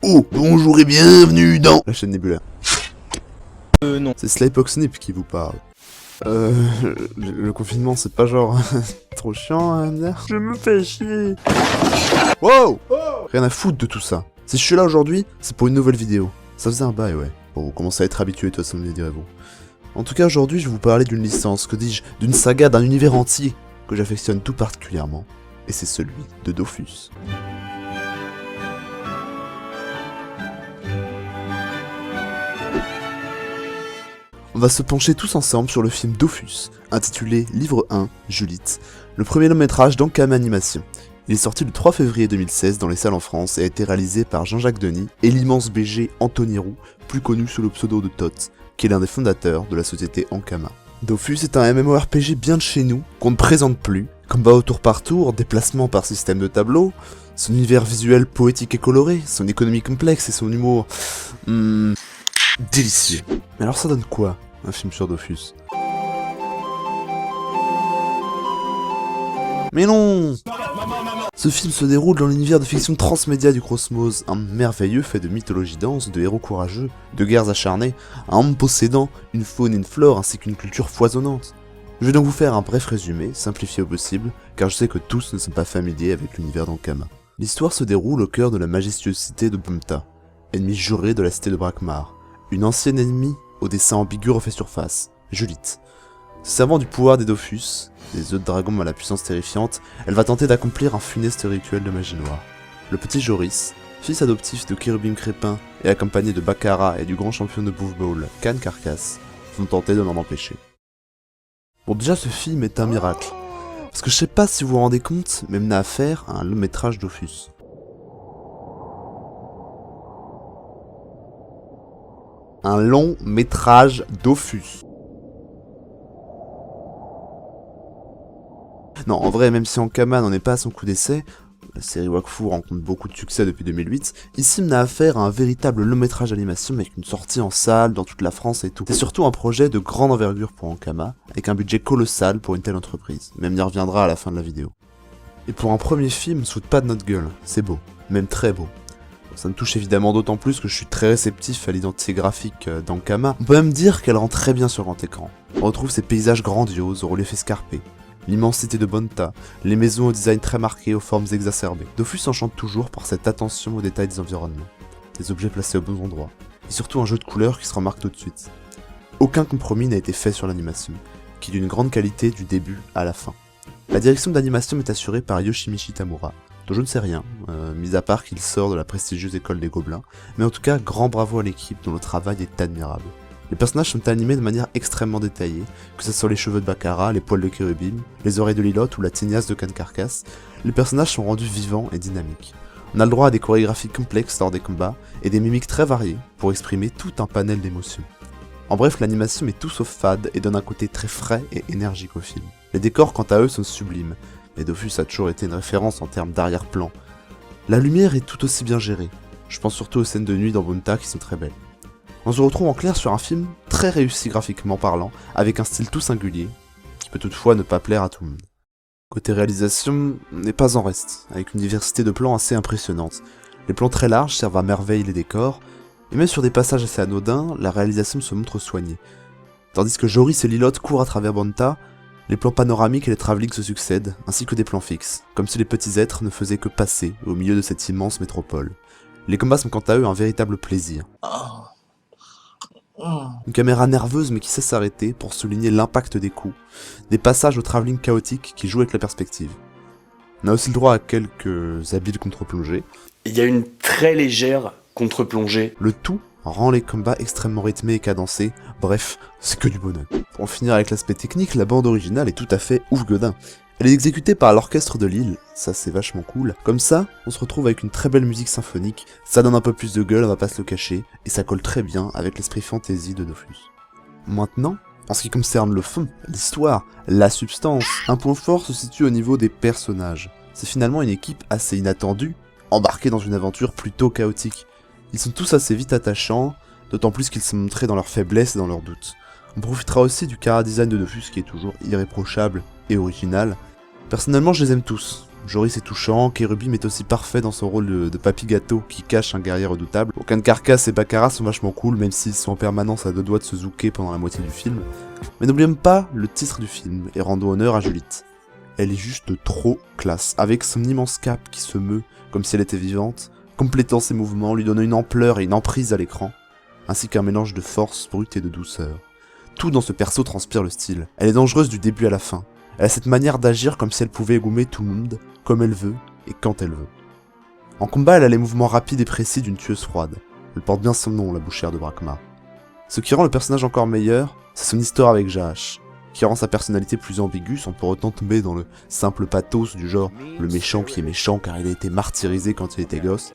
Oh, bonjour et bienvenue dans la chaîne Nebula. Non. C'est Slypoxnip qui vous parle. Le confinement c'est pas genre trop chiant à me dire. Je me fais chier. Wow. Rien à foutre de tout ça. Si je suis là aujourd'hui, c'est pour une nouvelle vidéo. Ça faisait un bail, ouais. Bon, vous commencez à être habitué de toute façon, me direz-vous. En tout cas, aujourd'hui, je vais vous parler d'une licence, que dis-je, d'une saga, d'un univers entier que j'affectionne tout particulièrement. Et c'est celui de Dofus. On va se pencher tous ensemble sur le film Dofus, intitulé Livre 1, Julite, le premier long-métrage d'Ankama Animation. Il est sorti le 3 février 2016 dans les salles en France et a été réalisé par Jean-Jacques Denis et l'immense BG Anthony Roux, plus connu sous le pseudo de Tot, qui est l'un des fondateurs de la société Ankama. Dofus est un MMORPG bien de chez nous, qu'on ne présente plus, combat au tour par tour, déplacement par système de tableau, son univers visuel poétique et coloré, son économie complexe et son humour... délicieux. Mais alors ça donne quoi, un film sur Dofus? Mais non! Ce film se déroule dans l'univers de fiction transmédia du Cosmos, un merveilleux fait de mythologie dense, de héros courageux, de guerres acharnées, un homme possédant une faune et une flore ainsi qu'une culture foisonnante. Je vais donc vous faire un bref résumé, simplifié au possible, car je sais que tous ne sont pas familiers avec l'univers d'Ankama. L'histoire se déroule au cœur de la majestueuse cité de Bonta, ennemi juré de la cité de Brakmar, une ancienne ennemie au dessin ambigu refait surface, Julite. Se servant du pouvoir des Dofus, des œufs de dragon à la puissance terrifiante, elle va tenter d'accomplir un funeste rituel de magie noire. Le petit Joris, fils adoptif de Kérubim Crépin et accompagné de Baccarat et du grand champion de Bouffe Bowl, Khan Karkas, vont tenter de l'en empêcher. Bon, déjà ce film est un miracle, parce que je sais pas si vous vous rendez compte, mais on a affaire à un long métrage Dofus. Un long métrage Dofus. Non, en vrai, même si Ankama n'en est pas à son coup d'essai, la série Wakfu rencontre beaucoup de succès depuis 2008, ici on a affaire à un véritable long métrage d'animation avec une sortie en salle dans toute la France et tout. C'est surtout un projet de grande envergure pour Ankama, avec un budget colossal pour une telle entreprise, même y reviendra à la fin de la vidéo. Et pour un premier film, on se fout pas de notre gueule, c'est beau, même très beau. Ça me touche évidemment d'autant plus que je suis très réceptif à l'identité graphique d'Ankama. On peut même dire qu'elle rend très bien sur grand écran. On retrouve ces paysages grandioses au relief escarpé, l'immensité de Bonta, les maisons au design très marqué aux formes exacerbées. Dofus enchante toujours par cette attention aux détails des environnements, des objets placés au bon endroit, et surtout un jeu de couleurs qui se remarque tout de suite. Aucun compromis n'a été fait sur l'animation, qui est d'une grande qualité du début à la fin. La direction d'animation est assurée par Yoshimichi Tamura, dont je ne sais rien, mis à part qu'il sort de la prestigieuse école des Gobelins, mais en tout cas, grand bravo à l'équipe dont le travail est admirable. Les personnages sont animés de manière extrêmement détaillée, que ce soit les cheveux de Baccarat, les poils de Kérubim, les oreilles de Lilith ou la tignasse de Khan Karkas, les personnages sont rendus vivants et dynamiques. On a le droit à des chorégraphies complexes lors des combats, et des mimiques très variées pour exprimer tout un panel d'émotions. En bref, l'animation est tout sauf fade et donne un côté très frais et énergique au film. Les décors quant à eux sont sublimes, et Dofus a toujours été une référence en termes d'arrière-plan. La lumière est tout aussi bien gérée, je pense surtout aux scènes de nuit dans Bonta qui sont très belles. On se retrouve en clair sur un film très réussi graphiquement parlant, avec un style tout singulier, qui peut toutefois ne pas plaire à tout le monde. Côté réalisation, on n'est pas en reste, avec une diversité de plans assez impressionnante. Les plans très larges servent à merveille les décors, et même sur des passages assez anodins, la réalisation se montre soignée. Tandis que Joris et Lilith courent à travers Bonta, les plans panoramiques et les travelling se succèdent, ainsi que des plans fixes, comme si les petits êtres ne faisaient que passer au milieu de cette immense métropole. Les combats sont quant à eux un véritable plaisir. Une caméra nerveuse mais qui sait s'arrêter pour souligner l'impact des coups, des passages au travelling chaotique qui jouent avec la perspective. On a aussi le droit à quelques habiles contre-plongées. Il y a une très légère contre-plongée. Le tout rend les combats extrêmement rythmés et cadencés, bref, c'est que du bonheur. Pour en finir avec l'aspect technique, la bande originale est tout à fait ouf godin. Elle est exécutée par l'orchestre de Lille, ça c'est vachement cool. Comme ça, on se retrouve avec une très belle musique symphonique, ça donne un peu plus de gueule, on va pas se le cacher, et ça colle très bien avec l'esprit fantasy de Dofus. Maintenant, en ce qui concerne le fond, l'histoire, la substance, un point fort se situe au niveau des personnages. C'est finalement une équipe assez inattendue, embarquée dans une aventure plutôt chaotique. Ils sont tous assez vite attachants, d'autant plus qu'ils sont montrés dans leurs faiblesses et dans leurs doutes. On profitera aussi du chara-design de Dofus qui est toujours irréprochable et original. Personnellement je les aime tous, Joris est touchant, Kérubim est aussi parfait dans son rôle de papy gâteau qui cache un guerrier redoutable. Kankarkas et Baccarat sont vachement cool, même s'ils sont en permanence à deux doigts de se zouker pendant la moitié du film. Mais n'oublions pas le titre du film, et rendons honneur à Juliette. Elle est juste trop classe, avec son immense cape qui se meut comme si elle était vivante, complétant ses mouvements, lui donnant une ampleur et une emprise à l'écran, ainsi qu'un mélange de force brute et de douceur. Tout dans ce perso transpire le style. Elle est dangereuse du début à la fin. Elle a cette manière d'agir comme si elle pouvait égoumer tout le monde, comme elle veut et quand elle veut. En combat, elle a les mouvements rapides et précis d'une tueuse froide. Elle porte bien son nom, la bouchère de Brakmar. Ce qui rend le personnage encore meilleur, c'est son histoire avec Jahash, qui rend sa personnalité plus ambiguë sans pour autant tomber dans le simple pathos du genre le méchant qui est méchant car il a été martyrisé quand il était gosse.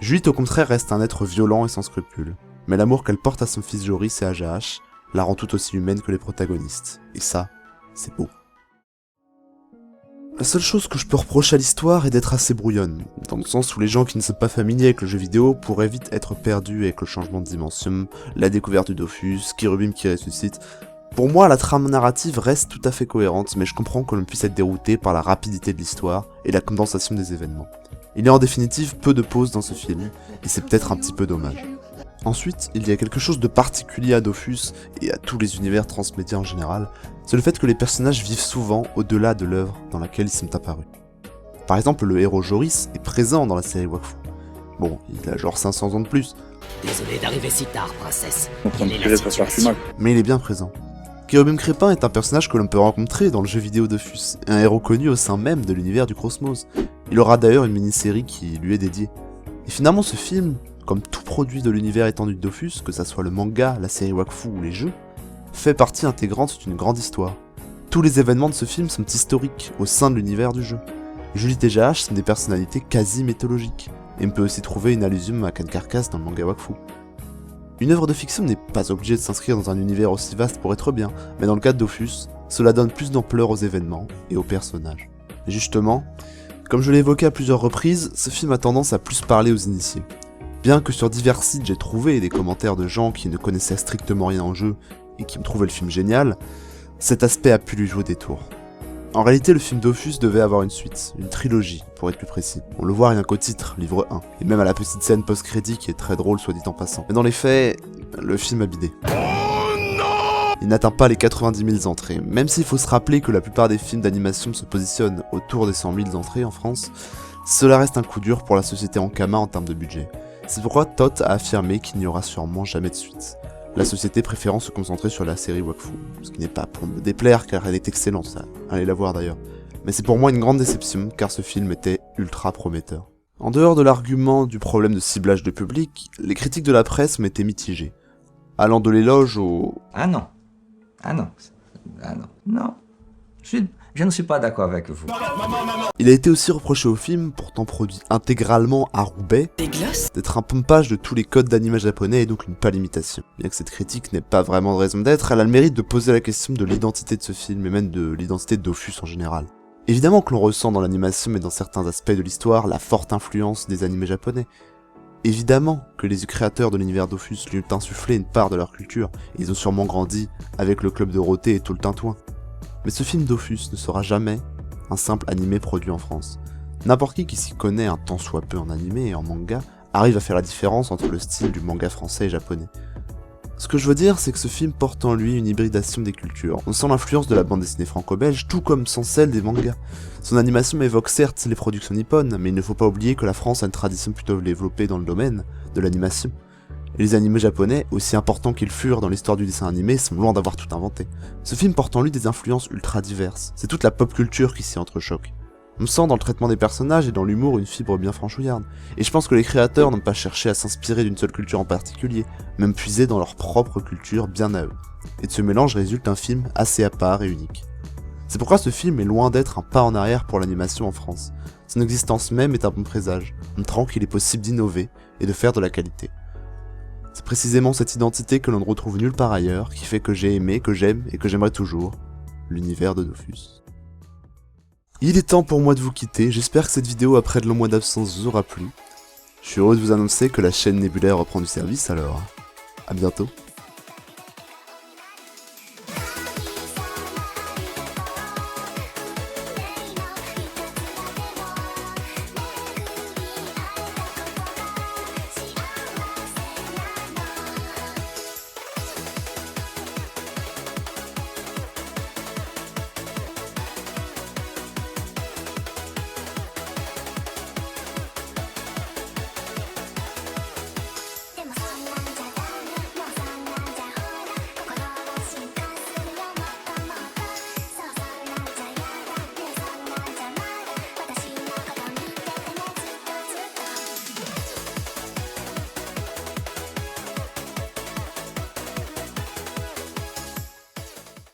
Juliette au contraire reste un être violent et sans scrupules, mais l'amour qu'elle porte à son fils Joris et à Jahash la rend tout aussi humaine que les protagonistes, et ça, c'est beau. La seule chose que je peux reprocher à l'histoire est d'être assez brouillonne, dans le sens où les gens qui ne sont pas familiers avec le jeu vidéo pourraient vite être perdus avec le changement de dimension, la découverte du Dofus, Kérubim qui ressuscite. Pour moi, la trame narrative reste tout à fait cohérente, mais je comprends que l'on puisse être dérouté par la rapidité de l'histoire et la condensation des événements. Il y a en définitive peu de pauses dans ce film, et c'est peut-être un petit peu dommage. Ensuite, il y a quelque chose de particulier à Dofus, et à tous les univers transmédia en général, c'est le fait que les personnages vivent souvent au-delà de l'œuvre dans laquelle ils sont apparus. Par exemple, le héros Joris est présent dans la série Wakfu. Bon, il a genre 500 ans de plus. Désolé d'arriver si tard, princesse. Quelle est la situation? Mais il est bien présent. Kérubim Crépin est un personnage que l'on peut rencontrer dans le jeu vidéo Dofus, un héros connu au sein même de l'univers du Cosmos. Il aura d'ailleurs une mini-série qui lui est dédiée. Et finalement ce film, comme tout produit de l'univers étendu de Dofus, que ça soit le manga, la série Wakfu ou les jeux, fait partie intégrante d'une grande histoire. Tous les événements de ce film sont historiques au sein de l'univers du jeu. Juliette et Jahash sont des personnalités quasi mythologiques, et on peut aussi trouver une allusion à Kankarkas dans le manga Wakfu. Une œuvre de fiction n'est pas obligée de s'inscrire dans un univers aussi vaste pour être bien, mais dans le cas de Dofus, cela donne plus d'ampleur aux événements et aux personnages. Et justement, comme je l'ai évoqué à plusieurs reprises, ce film a tendance à plus parler aux initiés. Bien que sur divers sites j'ai trouvé des commentaires de gens qui ne connaissaient strictement rien au jeu et qui me trouvaient le film génial, cet aspect a pu lui jouer des tours. En réalité, le film Dofus devait avoir une suite, une trilogie, pour être plus précis. On le voit rien qu'au titre, livre 1, et même à la petite scène post-crédit qui est très drôle soit dit en passant. Mais dans les faits, le film a bidé. Il n'atteint pas les 90 000 entrées, même s'il faut se rappeler que la plupart des films d'animation se positionnent autour des 100 000 entrées en France, cela reste un coup dur pour la société Ankama en termes de budget. C'est pourquoi Tot a affirmé qu'il n'y aura sûrement jamais de suite, la société préférant se concentrer sur la série Wakfu, ce qui n'est pas pour me déplaire car elle est excellente, ça. Allez la voir d'ailleurs. Mais c'est pour moi une grande déception car ce film était ultra prometteur. En dehors de l'argument du problème de ciblage de public, les critiques de la presse m'étaient mitigées, allant de l'éloge au... Ah non, non. Je ne suis pas d'accord avec vous. Il a été aussi reproché au film, pourtant produit intégralement à Roubaix, d'être un pompage de tous les codes d'anime japonais et donc une pâle imitation. Bien que cette critique n'ait pas vraiment de raison d'être, elle a le mérite de poser la question de l'identité de ce film et même de l'identité de Dofus en général. Évidemment que l'on ressent dans l'animation et dans certains aspects de l'histoire la forte influence des animés japonais. Évidemment que les créateurs de l'univers Dofus lui ont insufflé une part de leur culture, et ils ont sûrement grandi avec le Club Dorothée et tout le tintouin. Mais ce film Dofus ne sera jamais un simple animé produit en France. N'importe qui s'y connaît un tant soit peu en animé et en manga arrive à faire la différence entre le style du manga français et japonais. Ce que je veux dire, c'est que ce film porte en lui une hybridation des cultures. On sent l'influence de la bande dessinée franco-belge, tout comme sans celle des mangas. Son animation évoque certes les productions nippones, mais il ne faut pas oublier que la France a une tradition plutôt développée dans le domaine de l'animation. Et les animés japonais, aussi importants qu'ils furent dans l'histoire du dessin animé, sont loin d'avoir tout inventé. Ce film porte en lui des influences ultra diverses, c'est toute la pop culture qui s'y entrechoque. On sent dans le traitement des personnages et dans l'humour une fibre bien franchouillarde, et je pense que les créateurs n'ont pas cherché à s'inspirer d'une seule culture en particulier, même puisé dans leur propre culture bien à eux. Et de ce mélange résulte un film assez à part et unique. C'est pourquoi ce film est loin d'être un pas en arrière pour l'animation en France. Son existence même est un bon présage, montrant qu'il est possible d'innover et de faire de la qualité. C'est précisément cette identité que l'on ne retrouve nulle part ailleurs qui fait que j'ai aimé, que j'aime et que j'aimerais toujours l'univers de Dofus. Il est temps pour moi de vous quitter, j'espère que cette vidéo après de longs mois d'absence vous aura plu. Je suis heureux de vous annoncer que la chaîne Nebulaire reprend du service alors à bientôt.